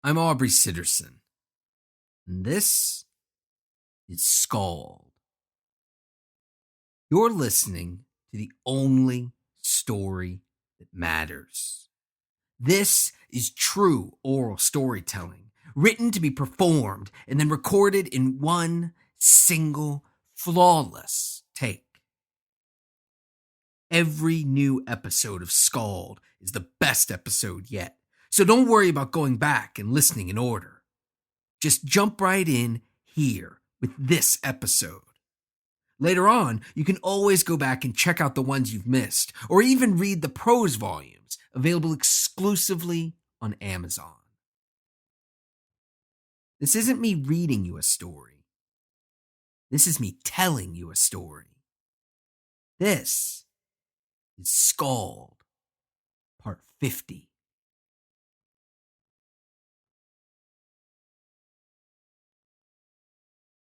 I'm Aubrey Sitterson, and this is SKALD. You're listening to the only story that matters. This is true oral storytelling, written to be performed and then recorded in one single, flawless take. Every new episode of SKALD is the best episode yet, so don't worry about going back and listening in order. Just jump right in here with this episode. Later on, you can always go back and check out the ones you've missed, or even read the prose volumes available exclusively on Amazon. This isn't me reading you a story. This is me telling you a story. This is SKALD, Part 50.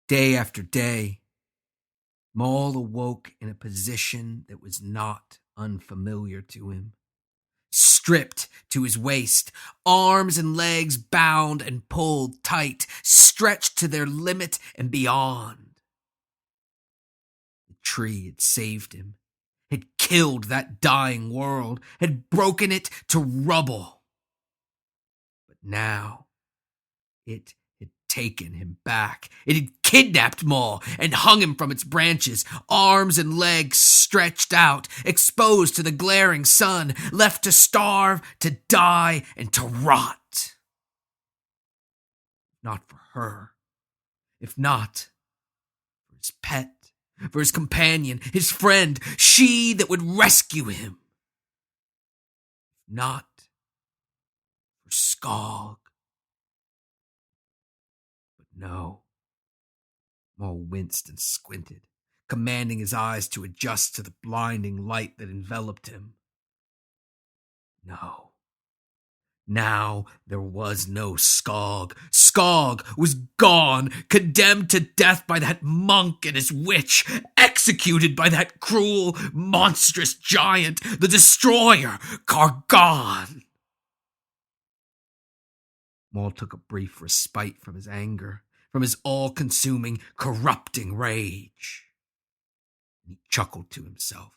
Day after day, Maul awoke in a position that was not unfamiliar to him. Stripped to his waist, arms and legs bound and pulled tight, stretched to their limit and beyond. The tree had saved him, had killed that dying world, had broken it to rubble. But now, it had taken him back. It had kidnapped Maul and hung him from its branches, arms and legs stretched out, exposed to the glaring sun, left to starve, to die, and to rot. Not for her. If not, for his pet, for his companion, his friend, she that would rescue him. If not, for SKALD. But no. Maul winced and squinted, commanding his eyes to adjust to the blinding light that enveloped him. No. Now there was no SKALD. SKALD was gone, condemned to death by that monk and his witch, executed by that cruel, monstrous giant, the destroyer, Kargan. Maul took a brief respite from his anger, from his all-consuming, corrupting rage. And he chuckled to himself.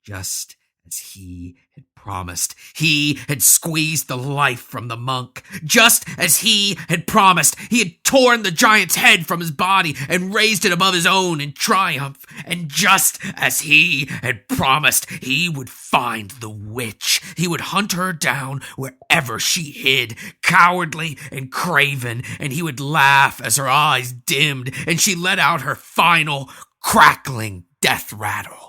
Just as he had promised, he had squeezed the life from the monk. Just as he had promised, he had torn the giant's head from his body and raised it above his own in triumph. And just as he had promised, he would find the witch. He would hunt her down wherever she hid, cowardly and craven, and he would laugh as her eyes dimmed and she let out her final, crackling death rattle.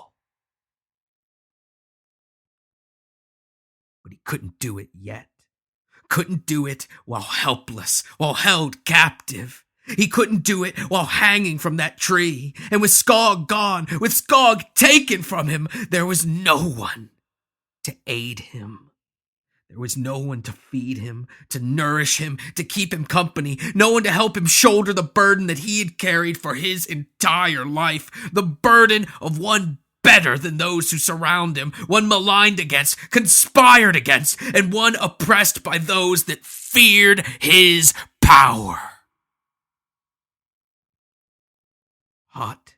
But he couldn't do it yet. Couldn't do it while helpless, while held captive. He couldn't do it while hanging from that tree. And with SKALD gone, with SKALD taken from him, there was no one to aid him. There was no one to feed him, to nourish him, to keep him company. No one to help him shoulder the burden that he had carried for his entire life. The burden of one better than those who surround him, one maligned against, conspired against, and one oppressed by those that feared his power. Hot,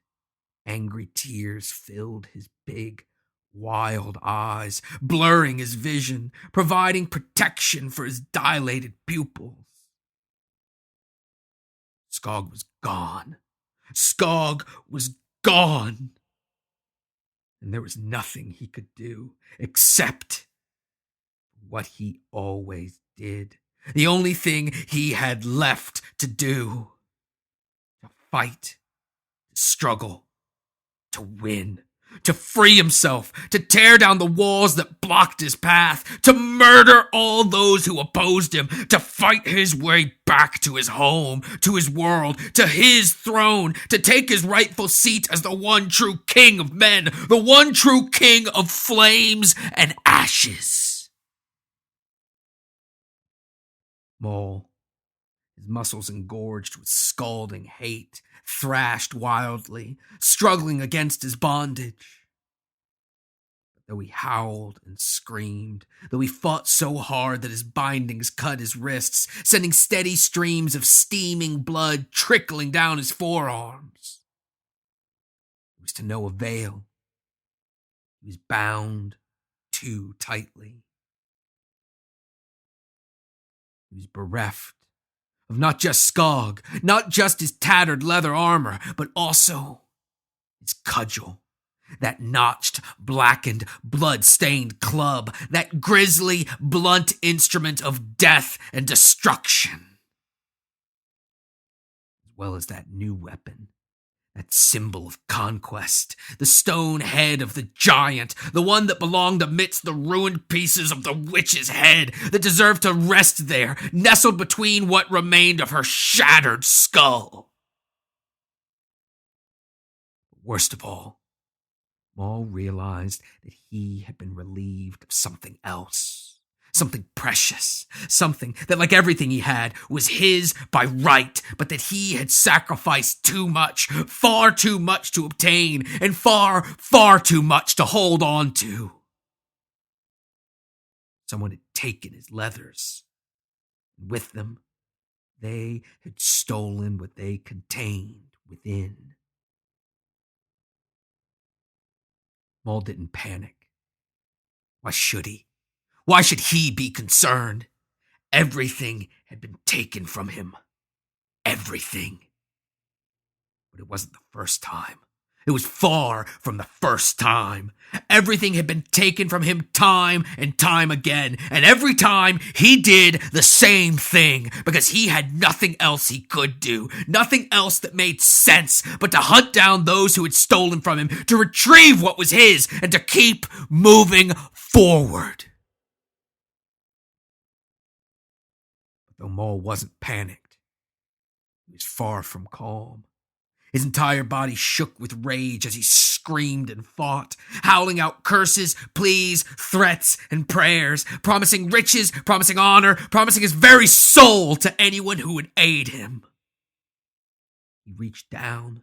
angry tears filled his big, wild eyes, blurring his vision, providing protection for his dilated pupils. SKALD was gone. SKALD was gone. And there was nothing he could do except what he always did. The only thing he had left to do. To fight, to struggle, to win, to free himself, to tear down the walls that blocked his path, to murder all those who opposed him, to fight his way back to his home, to his world, to his throne, to take his rightful seat as the one true king of men, the one true king of flames and ashes. Maul, his muscles engorged with scalding hate, thrashed wildly, struggling against his bondage. But though he howled and screamed, though he fought so hard that his bindings cut his wrists, sending steady streams of steaming blood trickling down his forearms. It was to no avail. He was bound too tightly. He was bereft of not just SKALD, not just his tattered leather armor, but also his cudgel. That notched, blackened, blood-stained club, that grisly, blunt instrument of death and destruction. As well as that new weapon, that symbol of conquest, the stone head of the giant, the one that belonged amidst the ruined pieces of the witch's head, that deserved to rest there, nestled between what remained of her shattered skull. Worst of all, Maul realized that he had been relieved of something else, something precious, something that, like everything he had, was his by right, but that he had sacrificed too much, far too much to obtain, and far, far too much to hold on to. Someone had taken his leathers, and with them, they had stolen what they contained within. Maul didn't panic. Why should he? Why should he be concerned? Everything had been taken from him. Everything. But it wasn't the first time. It was far from the first time. Everything had been taken from him time and time again, and every time he did the same thing, because he had nothing else he could do, nothing else that made sense but to hunt down those who had stolen from him, to retrieve what was his, and to keep moving forward. But though Maul wasn't panicked, he was far from calm. His entire body shook with rage as he screamed and fought, howling out curses, pleas, threats, and prayers, promising riches, promising honor, promising his very soul to anyone who would aid him. He reached down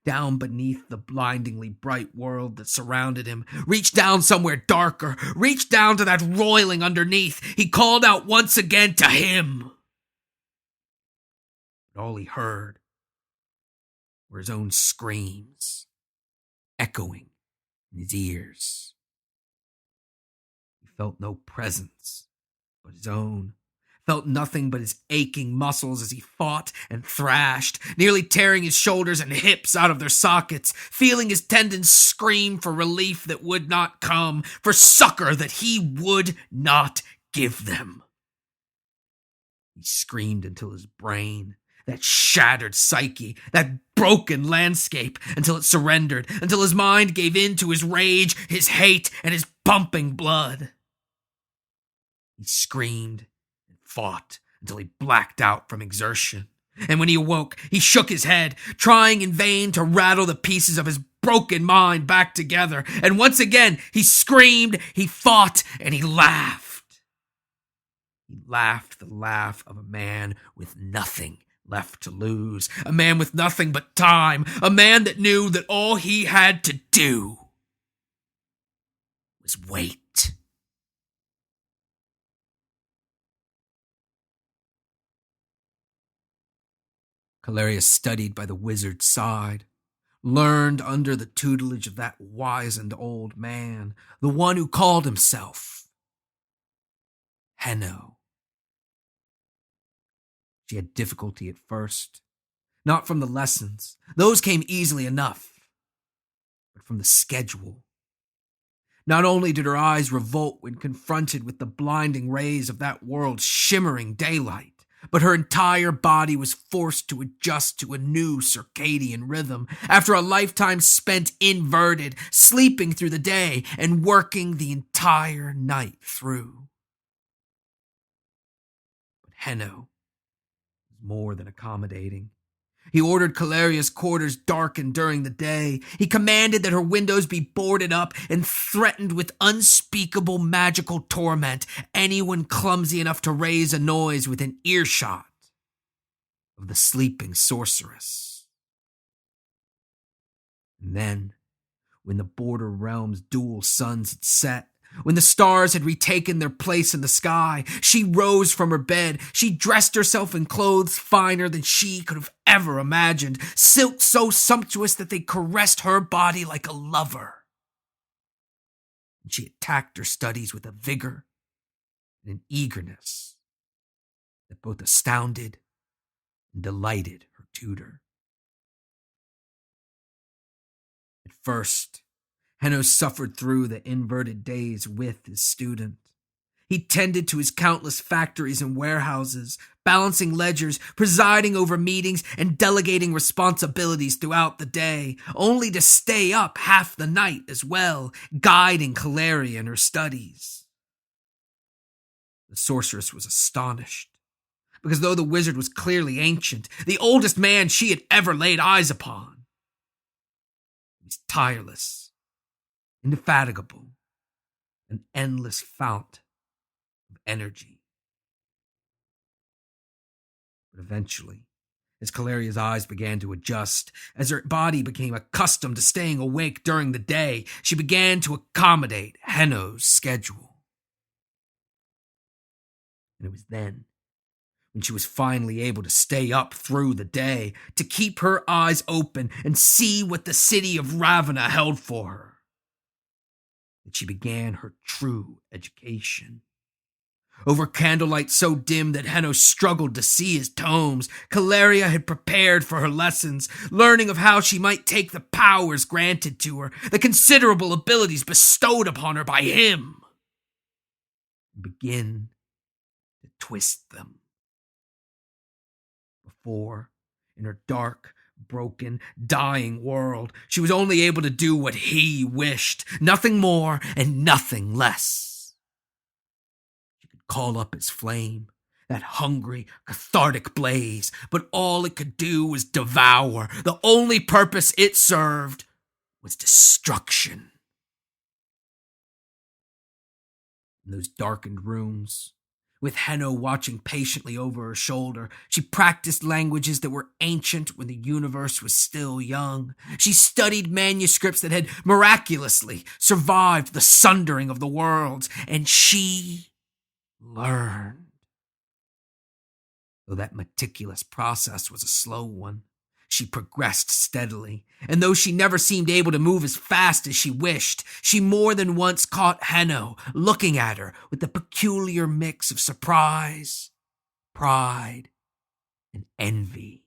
beneath the blindingly bright world that surrounded him, reached down somewhere darker, reached down to that roiling underneath. He called out once again to him. But all he heard were his own screams, echoing in his ears. He felt no presence but his own, felt nothing but his aching muscles as he fought and thrashed, nearly tearing his shoulders and hips out of their sockets, feeling his tendons scream for relief that would not come, for succor that he would not give them. He screamed until his brain, that shattered psyche, that broken landscape, until it surrendered, until his mind gave in to his rage, his hate, and his pumping blood. He screamed and fought until he blacked out from exertion. And when he awoke, he shook his head, trying in vain to rattle the pieces of his broken mind back together. And once again, he screamed, he fought, and he laughed. He laughed the laugh of a man with nothing left to lose, a man with nothing but time, a man that knew that all he had to do was wait. Calarius studied by the wizard's side, learned under the tutelage of that wizened old man, the one who called himself Henno. She had difficulty at first, not from the lessons. Those came easily enough, but from the schedule. Not only did her eyes revolt when confronted with the blinding rays of that world's shimmering daylight, but her entire body was forced to adjust to a new circadian rhythm after a lifetime spent inverted, sleeping through the day and working the entire night through. But Henno was more than accommodating. He ordered Calarius' quarters darkened during the day. He commanded that her windows be boarded up and threatened with unspeakable magical torment anyone clumsy enough to raise a noise within earshot of the sleeping sorceress. And then, when the border realm's dual suns had set, when the stars had retaken their place in the sky, she rose from her bed. She dressed herself in clothes finer than she could have ever imagined, silk so sumptuous that they caressed her body like a lover. And she attacked her studies with a vigor and an eagerness that both astounded and delighted her tutor. At first, Henno suffered through the inverted days with his student. He tended to his countless factories and warehouses, balancing ledgers, presiding over meetings, and delegating responsibilities throughout the day, only to stay up half the night as well, guiding Caleria in her studies. The sorceress was astonished, because though the wizard was clearly ancient, the oldest man she had ever laid eyes upon, he was tireless, indefatigable, an endless fount of energy. But eventually, as Caleria's eyes began to adjust, as her body became accustomed to staying awake during the day, she began to accommodate Henno's schedule. And it was then, when she was finally able to stay up through the day, to keep her eyes open and see what the city of Ravenna held for her, that she began her true education. Over candlelight so dim that Henno struggled to see his tomes, Caleria had prepared for her lessons, learning of how she might take the powers granted to her, the considerable abilities bestowed upon her by him, and begin to twist them. Before, in her dark, broken, dying world, she was only able to do what he wished, nothing more and nothing less. Call up its flame, that hungry, cathartic blaze, but all it could do was devour. The only purpose it served was destruction. In those darkened rooms, with Henno watching patiently over her shoulder, she practiced languages that were ancient when the universe was still young. She studied manuscripts that had miraculously survived the sundering of the worlds, and she learned. Though that meticulous process was a slow one, she progressed steadily, and though she never seemed able to move as fast as she wished, she more than once caught Henno looking at her with a peculiar mix of surprise, pride, and envy.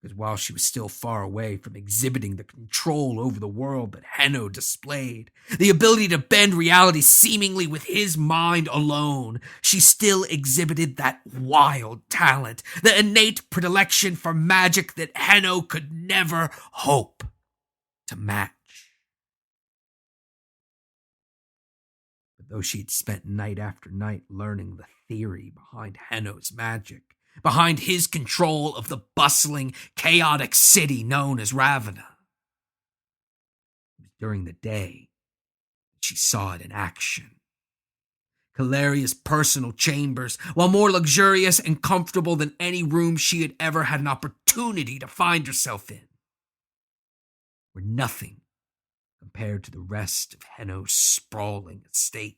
Because while she was still far away from exhibiting the control over the world that Henno displayed, the ability to bend reality seemingly with his mind alone, she still exhibited that wild talent, the innate predilection for magic that Henno could never hope to match. But though she had spent night after night learning the theory behind Henno's magic, behind his control of the bustling, chaotic city known as Ravenna, it was during the day that she saw it in action. Caleria's personal chambers, while more luxurious and comfortable than any room she had ever had an opportunity to find herself in, were nothing compared to the rest of Henno's sprawling estate.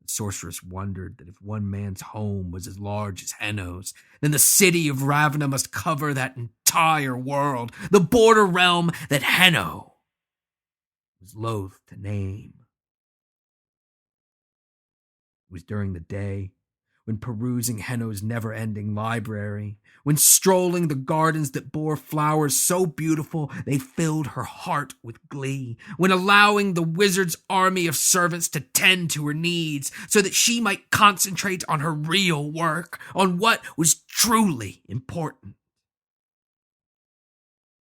The sorceress wondered that if one man's home was as large as Henno's, then the city of Ravenna must cover that entire world, the border realm that Henno was loath to name. It was during the day, when perusing Henno's never-ending library, when strolling the gardens that bore flowers so beautiful they filled her heart with glee, when allowing the wizard's army of servants to tend to her needs so that she might concentrate on her real work, on what was truly important.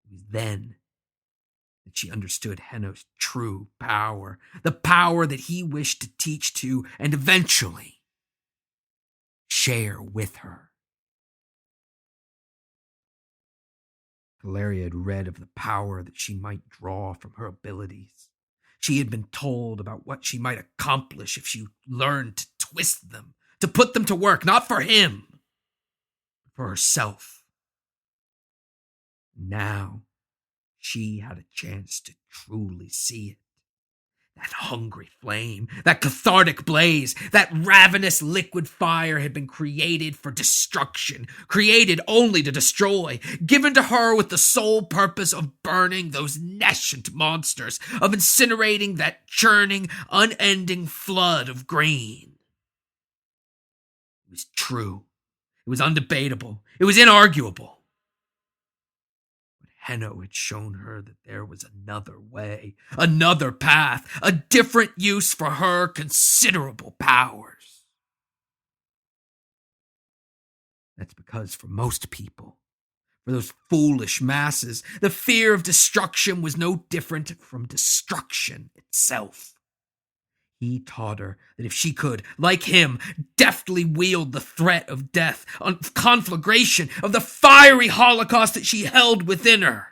It was then that she understood Henno's true power, the power that he wished to teach to and eventually share with her. Caleria had read of the power that she might draw from her abilities. She had been told about what she might accomplish if she learned to twist them, to put them to work, not for him, but for herself. Now, She had a chance to truly see it. That hungry flame, that cathartic blaze, that ravenous liquid fire had been created for destruction, created only to destroy, given to her with the sole purpose of burning those nescient monsters, of incinerating that churning, unending flood of green. It was true. It was undebatable. It was inarguable. Henno had shown her that there was another way, another path, a different use for her considerable powers. That's because for most people, for those foolish masses, the fear of destruction was no different from destruction itself. He taught her that if she could, like him, deftly wield the threat of death, of conflagration, of the fiery holocaust that she held within her,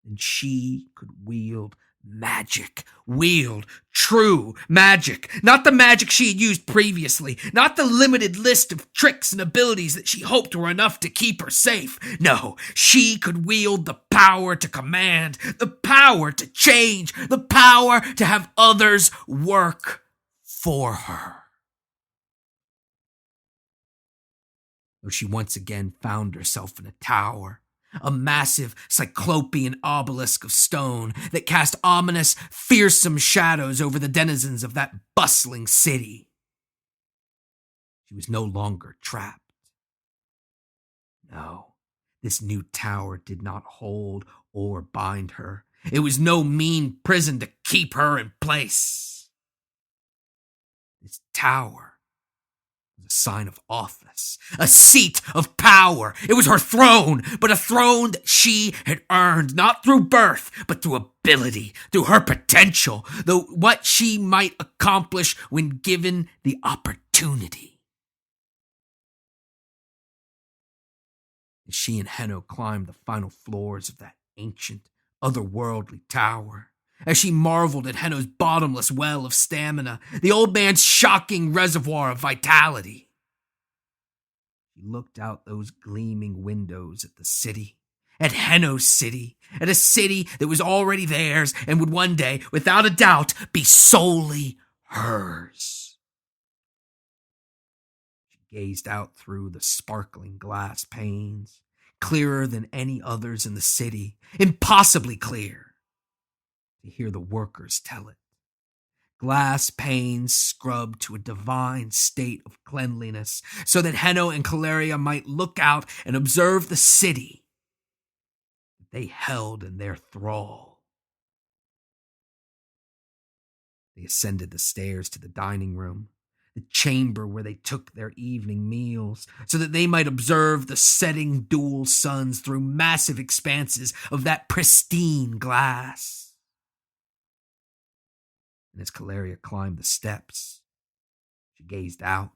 then she could wield magic, wield true magic, not the magic she had used previously, not the limited list of tricks and abilities that she hoped were enough to keep her safe. No, she could wield the power to command, the power to change, the power to have others work for her. Though she once again found herself in a tower, a massive cyclopean obelisk of stone that cast ominous, fearsome shadows over the denizens of that bustling city. She was no longer trapped. No, this new tower did not hold or bind her. It was no mean prison to keep her in place. This tower was a sign of office, a seat of power. It was her throne, but a throne that she had earned, not through birth, but through ability, through her potential, though what she might accomplish when given the opportunity. As she and Henno climbed the final floors of that ancient, otherworldly tower, as she marveled at Henno's bottomless well of stamina, the old man's shocking reservoir of vitality, she looked out those gleaming windows at the city, at Henno's city, at a city that was already theirs and would one day, without a doubt, be solely hers. She gazed out through the sparkling glass panes, clearer than any others in the city, impossibly clear, to hear the workers tell it. Glass panes scrubbed to a divine state of cleanliness, so that Henno and Caleria might look out and observe the city that they held in their thrall. They ascended the stairs to the dining room, the chamber where they took their evening meals, so that they might observe the setting dual suns through massive expanses of that pristine glass. And as Caleria climbed the steps, she gazed out,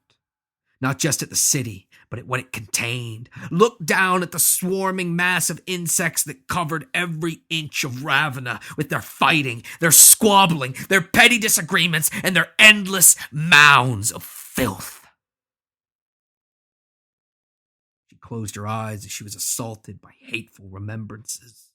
not just at the city, but at what it contained, looked down at the swarming mass of insects that covered every inch of Ravenna with their fighting, their squabbling, their petty disagreements, and their endless mounds of filth. She closed her eyes as she was assaulted by hateful remembrances.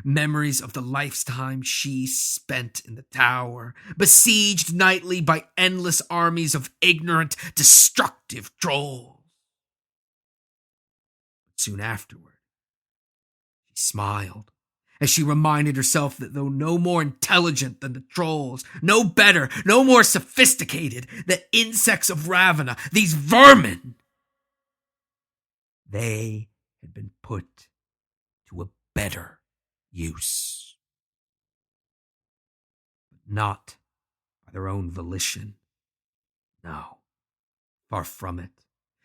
Memories of the lifetime she spent in the tower, besieged nightly by endless armies of ignorant, destructive trolls. But soon afterward, she smiled as she reminded herself that though no more intelligent than the trolls, no better, no more sophisticated, the insects of Ravenna, these vermin, they had been put to a better use, but not by their own volition. No, far from it.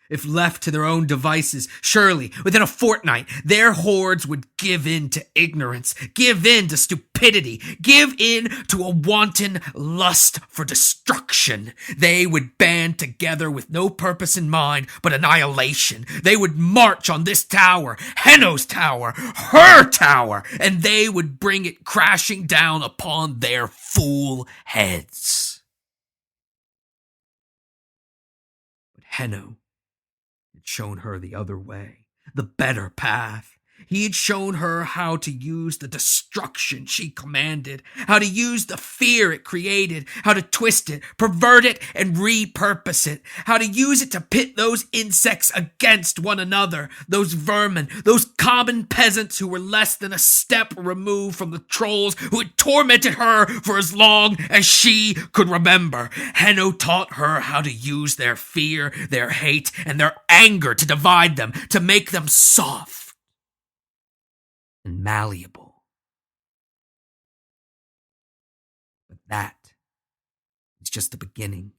If left to their own devices, surely within a fortnight their hordes would give in to ignorance, give in to stupidity, give in to a wanton lust for destruction. They would band together with no purpose in mind but annihilation. They would march on this tower, Henno's tower, her tower, and they would bring it crashing down upon their fool heads. But Henno shown her the other way, the better path. He had shown her how to use the destruction she commanded, how to use the fear it created, how to twist it, pervert it, and repurpose it, how to use it to pit those insects against one another, those vermin, those common peasants who were less than a step removed from the trolls who had tormented her for as long as she could remember. Henno taught her how to use their fear, their hate, and their anger to divide them, to make them soft and malleable. But that is just the beginning.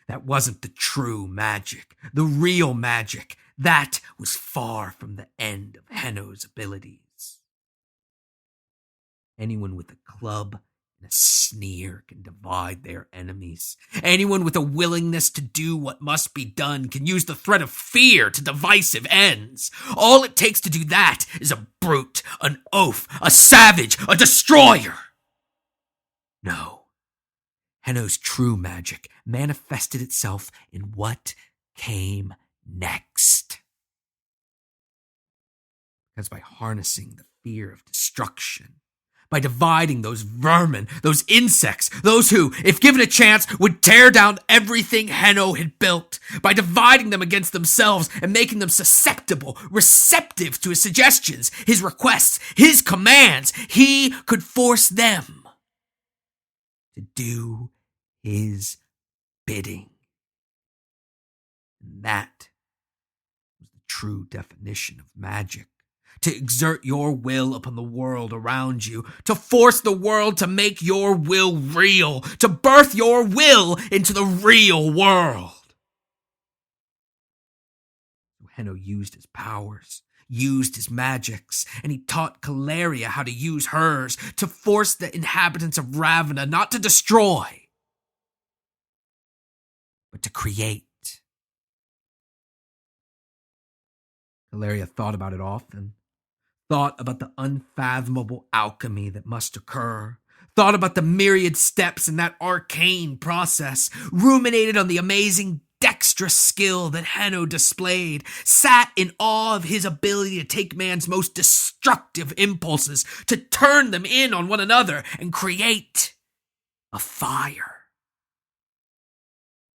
That wasn't the true magic, the real magic. That was far from the end of Henno's abilities. Anyone with a club and a sneer can divide their enemies. Anyone with a willingness to do what must be done can use the threat of fear to divisive ends. All it takes to do that is a brute, an oaf, a savage, a destroyer. No. Henno's true magic manifested itself in what came next. Because by harnessing the fear of destruction, by dividing those vermin, those insects, those who, if given a chance, would tear down everything Henno had built, by dividing them against themselves and making them susceptible, receptive to his suggestions, his requests, his commands, he could force them to do his bidding. And that was the true definition of magic. To exert your will upon the world around you, to force the world to make your will real, to birth your will into the real world. Henno used his powers, used his magics, and he taught Caleria how to use hers, to force the inhabitants of Ravenna not to destroy, but to create. Caleria thought about it often. Thought about the unfathomable alchemy that must occur, thought about the myriad steps in that arcane process, ruminated on the amazing dexterous skill that Henno displayed, sat in awe of his ability to take man's most destructive impulses, to turn them in on one another and create a fire.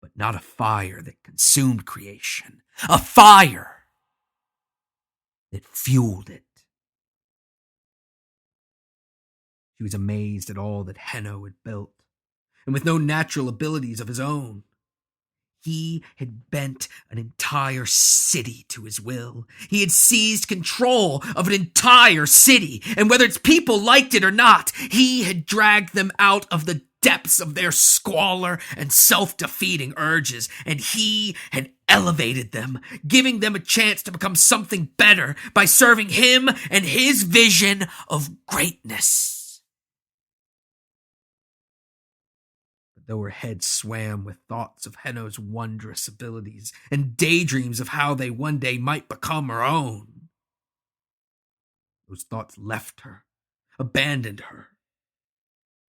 But not a fire that consumed creation, a fire that fueled it. She was amazed at all that Henno had built, and with no natural abilities of his own. He had bent an entire city to his will. He had seized control of an entire city, and whether its people liked it or not, he had dragged them out of the depths of their squalor and self-defeating urges, and he had elevated them, giving them a chance to become something better by serving him and his vision of greatness. Though her head swam with thoughts of Henno's wondrous abilities and daydreams of how they one day might become her own, those thoughts left her, abandoned her,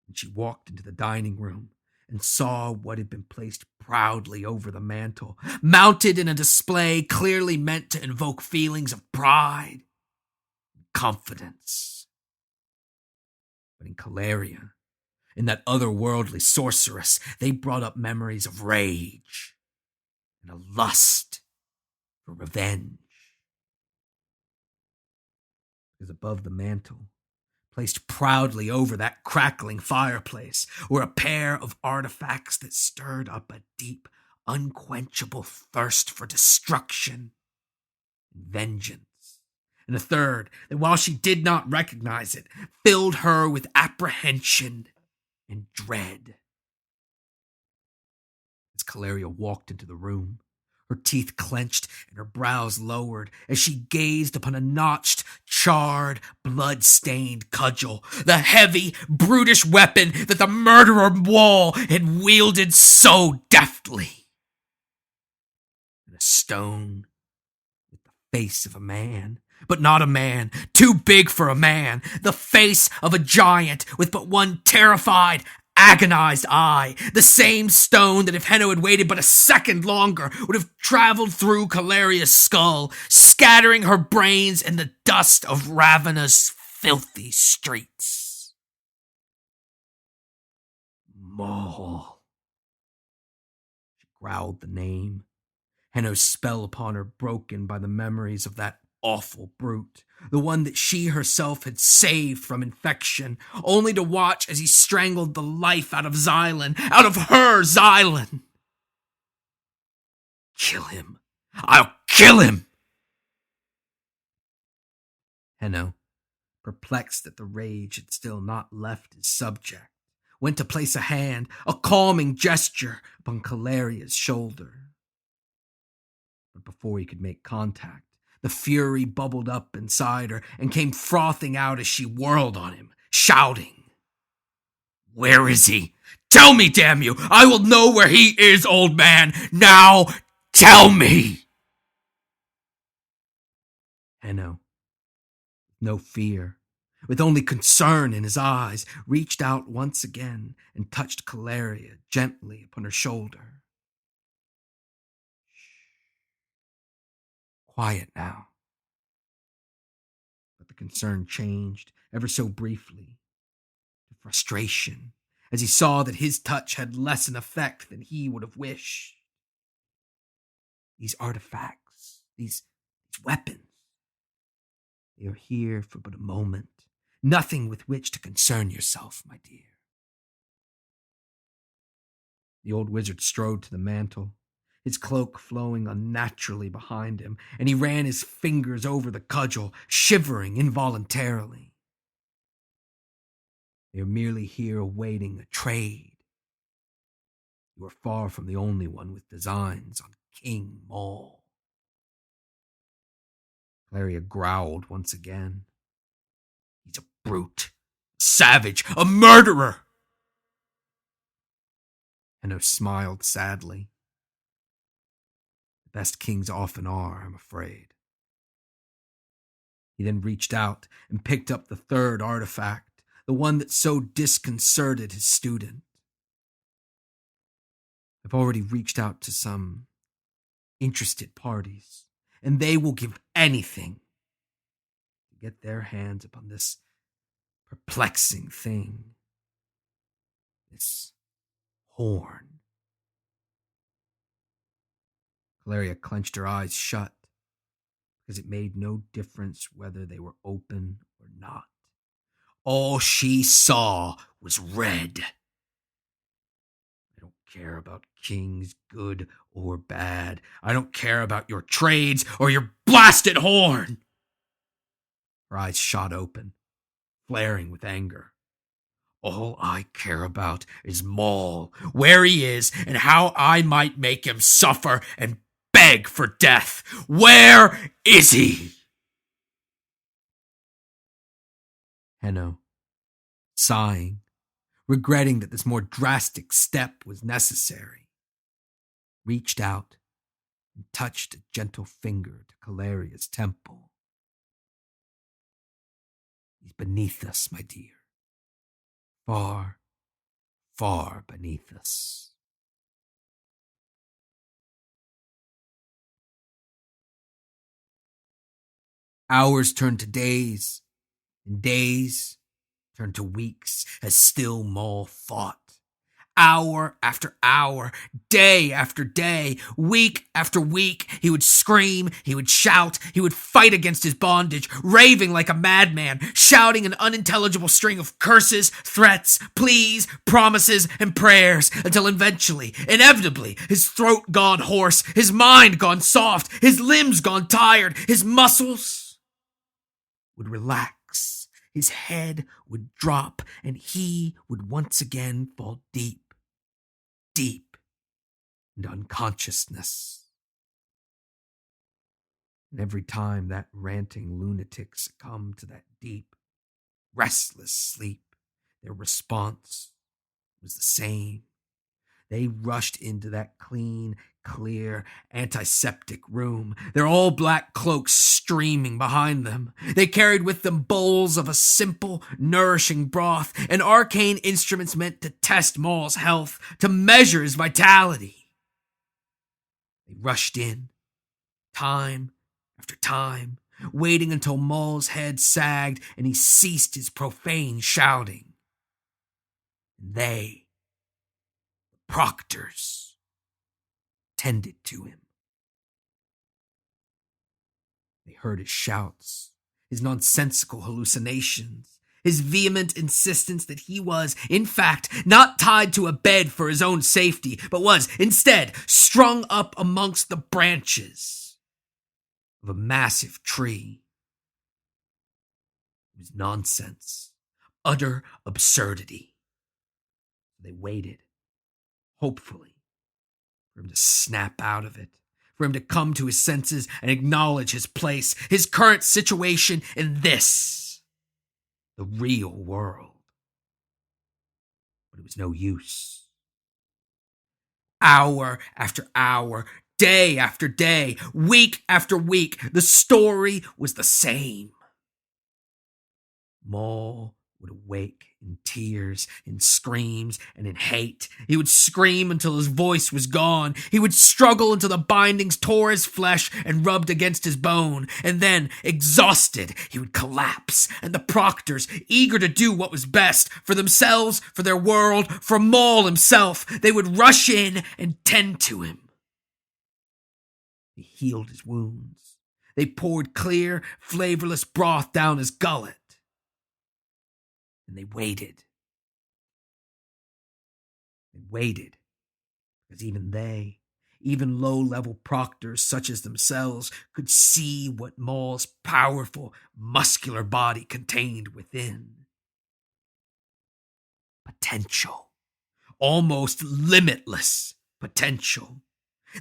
and she walked into the dining room and saw what had been placed proudly over the mantel, mounted in a display clearly meant to invoke feelings of pride and confidence. But in Caleria, in that otherworldly sorceress, they brought up memories of rage and a lust for revenge. Because above the mantel, placed proudly over that crackling fireplace, were a pair of artifacts that stirred up a deep, unquenchable thirst for destruction and vengeance. And a third that, while she did not recognize it, filled her with apprehension and dread. As Caleria walked into the room, her teeth clenched and her brows lowered as she gazed upon a notched, charred, blood-stained cudgel, the heavy, brutish weapon that the murderer Maul had wielded so deftly. And a stone with the face of a man, but not a man, too big for a man, the face of a giant with but one terrified, agonized eye, the same stone that if Henno had waited but a second longer would have traveled through Calaria's skull, scattering her brains in the dust of Ravena's filthy streets. Maul. She growled the name, Henno's spell upon her broken by the memories of that awful brute, the one that she herself had saved from infection, only to watch as he strangled the life out of Xylan, out of her Xylan. Kill him. I'll kill him! Henno, perplexed that the rage had still not left his subject, went to place a hand, a calming gesture, upon Calaria's shoulder. But before he could make contact, the fury bubbled up inside her and came frothing out as she whirled on him, shouting, "Where is he? Tell me, damn you! I will know where he is, old man! Now, tell me!" Henno, no fear, with only concern in his eyes, reached out once again and touched Calaria gently upon her shoulder. Quiet now. But the concern changed, ever so briefly, to frustration, as he saw that his touch had less an effect than he would have wished. These artifacts, these weapons, they are here for but a moment, nothing with which to concern yourself, my dear. The old wizard strode to the mantel, his cloak flowing unnaturally behind him, and he ran his fingers over the cudgel, shivering involuntarily. They are merely here awaiting a trade. You are far from the only one with designs on King Maul. Claria growled once again. He's a brute, a savage, a murderer! Henno smiled sadly. The best kings often are, I'm afraid. He then reached out and picked up the third artifact, the one that so disconcerted his student. I've already reached out to some interested parties, and they will give anything to get their hands upon this perplexing thing, this horn. Calaria clenched her eyes shut, because it made no difference whether they were open or not. All she saw was red. I don't care about kings, good or bad. I don't care about your trades or your blasted horn. Her eyes shot open, flaring with anger. All I care about is Maul, where he is, and how I might make him suffer and beg for death. Where is he? Henno, sighing, regretting that this more drastic step was necessary, reached out and touched a gentle finger to Calaria's temple. He's beneath us, my dear. Far, far beneath us. Hours turned to days, and days turned to weeks as still Maul fought. Hour after hour, day after day, week after week, he would scream, he would shout, he would fight against his bondage, raving like a madman, shouting an unintelligible string of curses, threats, pleas, promises, and prayers, until eventually, inevitably, his throat gone hoarse, his mind gone soft, his limbs gone tired, his muscles would relax, his head would drop, and he would once again fall deep into unconsciousness. And every time that ranting lunatic succumbed to that deep, restless sleep, their response was the same. They rushed into that clean, clear, antiseptic room, their all-black cloaks streaming behind them. They carried with them bowls of a simple, nourishing broth and arcane instruments meant to test Maul's health, to measure his vitality. They rushed in, time after time, waiting until Maul's head sagged and he ceased his profane shouting. And they, the proctors, tended to him. They heard his shouts, his nonsensical hallucinations, his vehement insistence that he was, in fact, not tied to a bed for his own safety, but was, instead, strung up amongst the branches of a massive tree. It was nonsense, utter absurdity. They waited, hopefully, for him to snap out of it, for him to come to his senses and acknowledge his place, his current situation in this, the real world. But it was no use. Hour after hour, day after day, week after week, the story was the same. Maul would awake in tears, in screams, and in hate. He would scream until his voice was gone. He would struggle until the bindings tore his flesh and rubbed against his bone. And then, exhausted, he would collapse. And the proctors, eager to do what was best, for themselves, for their world, for Maul himself, they would rush in and tend to him. They healed his wounds. They poured clear, flavorless broth down his gullet. And they waited. They waited, because even low-level proctors such as themselves, could see what Maul's powerful, muscular body contained within. Potential. Almost limitless potential.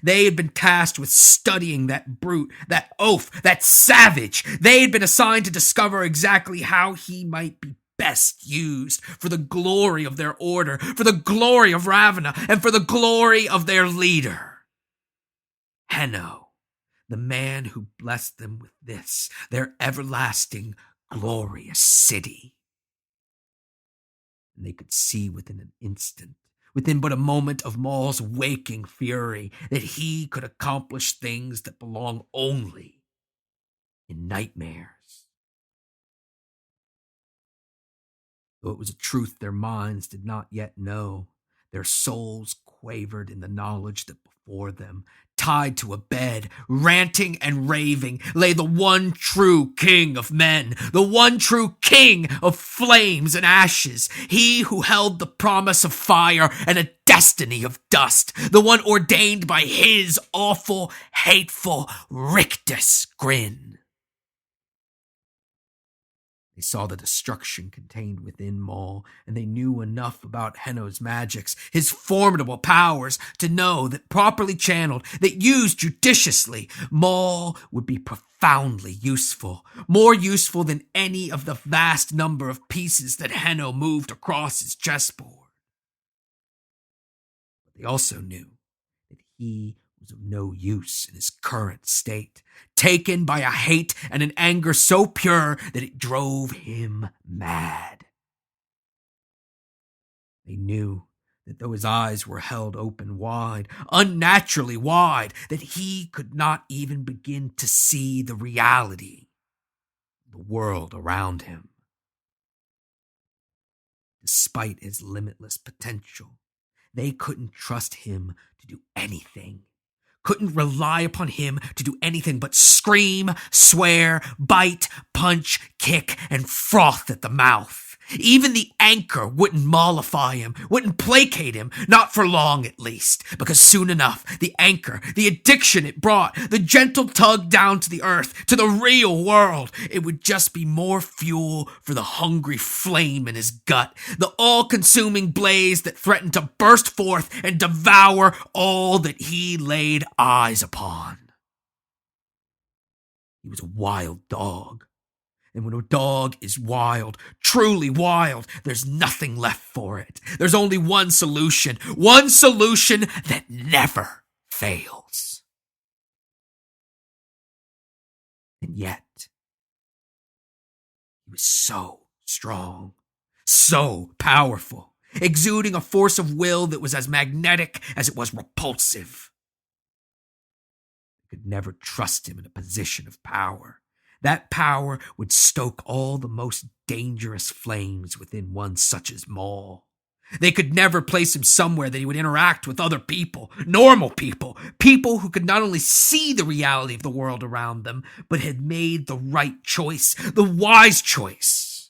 They had been tasked with studying that brute, that oaf, that savage. They had been assigned to discover exactly how he might be best used for the glory of their order, for the glory of Ravenna, and for the glory of their leader. Henno, the man who blessed them with this, their everlasting, glorious city. And they could see within an instant, within but a moment of Maul's waking fury, that he could accomplish things that belong only in nightmares. Though it was a truth their minds did not yet know, their souls quavered in the knowledge that before them, tied to a bed, ranting and raving, lay the one true king of men, the one true king of flames and ashes, he who held the promise of fire and a destiny of dust, the one ordained by his awful, hateful rictus grin. They saw the destruction contained within Maul, and they knew enough about Henno's magics, his formidable powers, to know that properly channeled, that used judiciously, Maul would be profoundly useful, more useful than any of the vast number of pieces that Henno moved across his chessboard. But they also knew that he was of no use in his current state, taken by a hate and an anger so pure that it drove him mad. They knew that though his eyes were held open wide, unnaturally wide, that he could not even begin to see the reality of the world around him. Despite his limitless potential, they couldn't trust him to do anything. Couldn't rely upon him to do anything but scream, swear, bite, punch, kick, and froth at the mouth. Even the anchor wouldn't mollify him, wouldn't placate him, not for long at least, because soon enough, the anchor, the addiction it brought, the gentle tug down to the earth, to the real world, it would just be more fuel for the hungry flame in his gut, the all-consuming blaze that threatened to burst forth and devour all that he laid eyes upon. He was a wild dog. And when a dog is wild, truly wild, there's nothing left for it. There's only one solution that never fails. And yet, he was so strong, so powerful, exuding a force of will that was as magnetic as it was repulsive. They could never trust him in a position of power. That power would stoke all the most dangerous flames within one such as Maul. They could never place him somewhere that he would interact with other people, normal people, people who could not only see the reality of the world around them, but had made the right choice, the wise choice,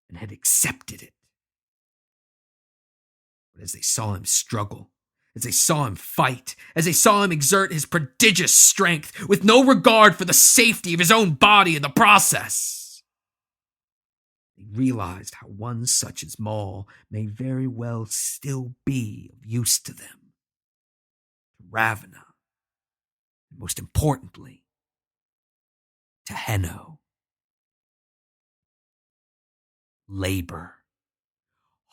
and had accepted it. But as they saw him struggle, as they saw him fight, as they saw him exert his prodigious strength with no regard for the safety of his own body in the process, they realized how one such as Maul may very well still be of use to them, to Ravana, and most importantly, to Henno. Labor.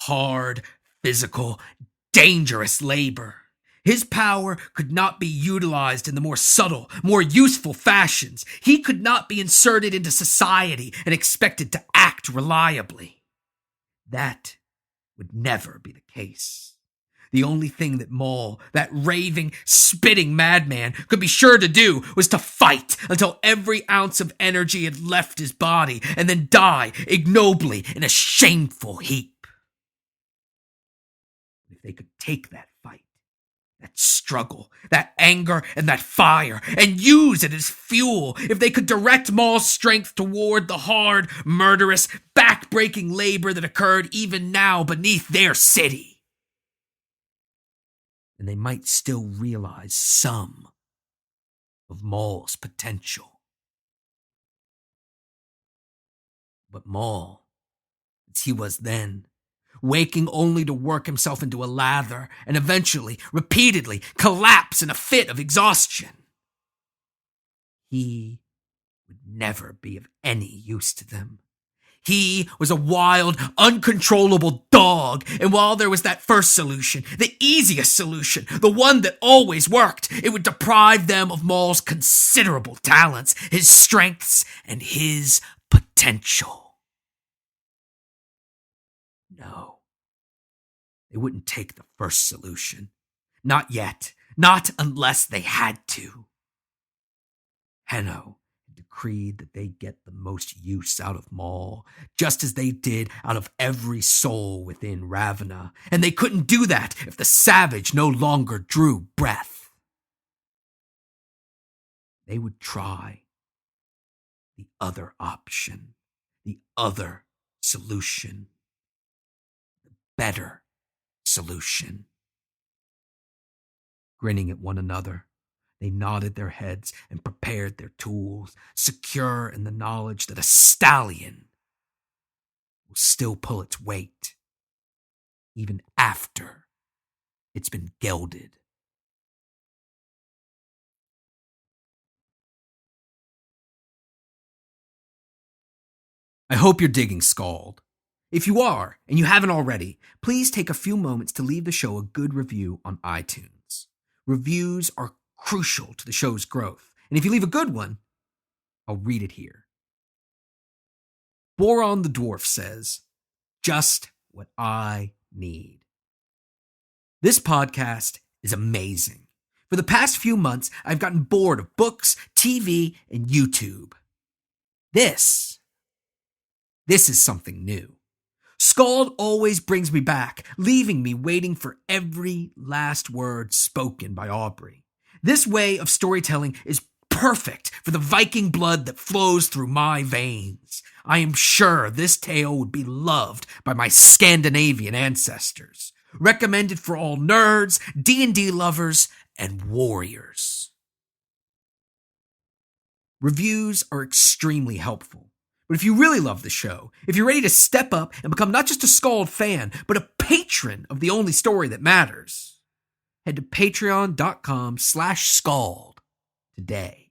Hard, physical, dangerous labor. His power could not be utilized in the more subtle, more useful fashions. He could not be inserted into society and expected to act reliably. That would never be the case. The only thing that Maul, that raving, spitting madman, could be sure to do was to fight until every ounce of energy had left his body and then die ignobly in a shameful heap. If they could take that fight, that struggle, that anger, and that fire, and use it as fuel, if they could direct Maul's strength toward the hard, murderous, back-breaking labor that occurred even now beneath their city, then they might still realize some of Maul's potential. But Maul, as he was then, waking only to work himself into a lather and eventually, repeatedly, collapse in a fit of exhaustion, he would never be of any use to them. He was a wild, uncontrollable dog, and while there was that first solution, the easiest solution, the one that always worked, it would deprive them of Maul's considerable talents, his strengths, and his potential. No, they wouldn't take the first solution. Not yet. Not unless they had to. Henno decreed that they get the most use out of Maul, just as they did out of every soul within Ravana, and they couldn't do that if the savage no longer drew breath. They would try the other option, the other solution, the better solution. Grinning at one another, they nodded their heads and prepared their tools, secure in the knowledge that a stallion will still pull its weight, even after it's been gelded. I hope you're digging SKALD. If you are, and you haven't already, please take a few moments to leave the show a good review on iTunes. Reviews are crucial to the show's growth, and if you leave a good one, I'll read it here. Boron the Dwarf says, "Just what I need." This podcast is amazing. For the past few months, I've gotten bored of books, TV, and YouTube. This is something new. SKALD always brings me back, leaving me waiting for every last word spoken by Aubrey. This way of storytelling is perfect for the Viking blood that flows through my veins. I am sure this tale would be loved by my Scandinavian ancestors. Recommended for all nerds, D&D lovers, and warriors. Reviews are extremely helpful. But if you really love the show, if you're ready to step up and become not just a SKALD fan, but a patron of the only story that matters, head to patreon.com/SKALD today.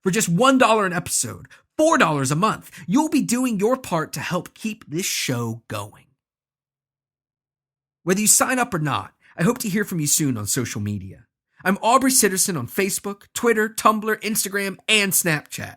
For just $1 an episode, $4 a month. You'll be doing your part to help keep this show going. Whether you sign up or not, I hope to hear from you soon on social media. I'm Aubrey Sitterson on Facebook, Twitter, Tumblr, Instagram, and Snapchat.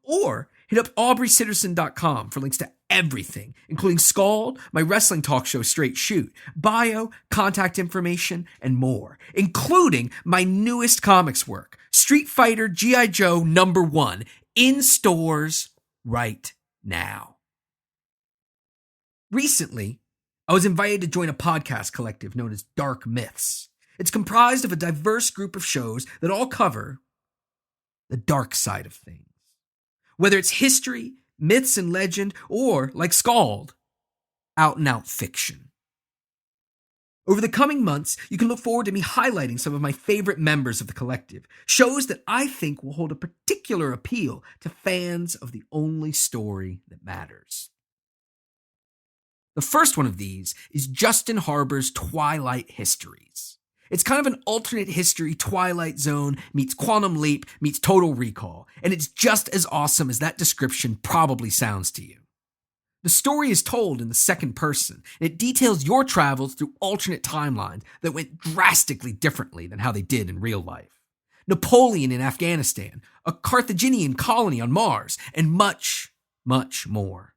Or hit up aubreysitterson.com for links to everything, including SKALD, my wrestling talk show Straight Shoot, bio, contact information, and more, including my newest comics work, Street Fighter G.I. Joe #1, in stores right now. Recently, I was invited to join a podcast collective known as Dark Myths. It's comprised of a diverse group of shows that all cover the dark side of things. Whether it's history, myths and legend, or, like SKALD, out-and-out fiction. Over the coming months, you can look forward to me highlighting some of my favorite members of the collective, shows that I think will hold a particular appeal to fans of the only story that matters. The first one of these is Justin Harbor's Twilight Histories. It's kind of an alternate history Twilight Zone meets Quantum Leap meets Total Recall, and it's just as awesome as that description probably sounds to you. The story is told in the second person, and it details your travels through alternate timelines that went drastically differently than how they did in real life. Napoleon in Afghanistan, a Carthaginian colony on Mars, and much, much more.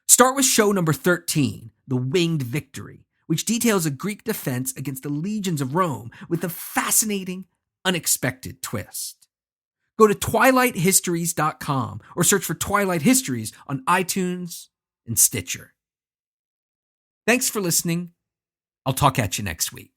Start with show number 13, The Winged Victory, which details a Greek defense against the legions of Rome with a fascinating, unexpected twist. Go to twilighthistories.com or search for Twilight Histories on iTunes and Stitcher. Thanks for listening. I'll talk at you next week.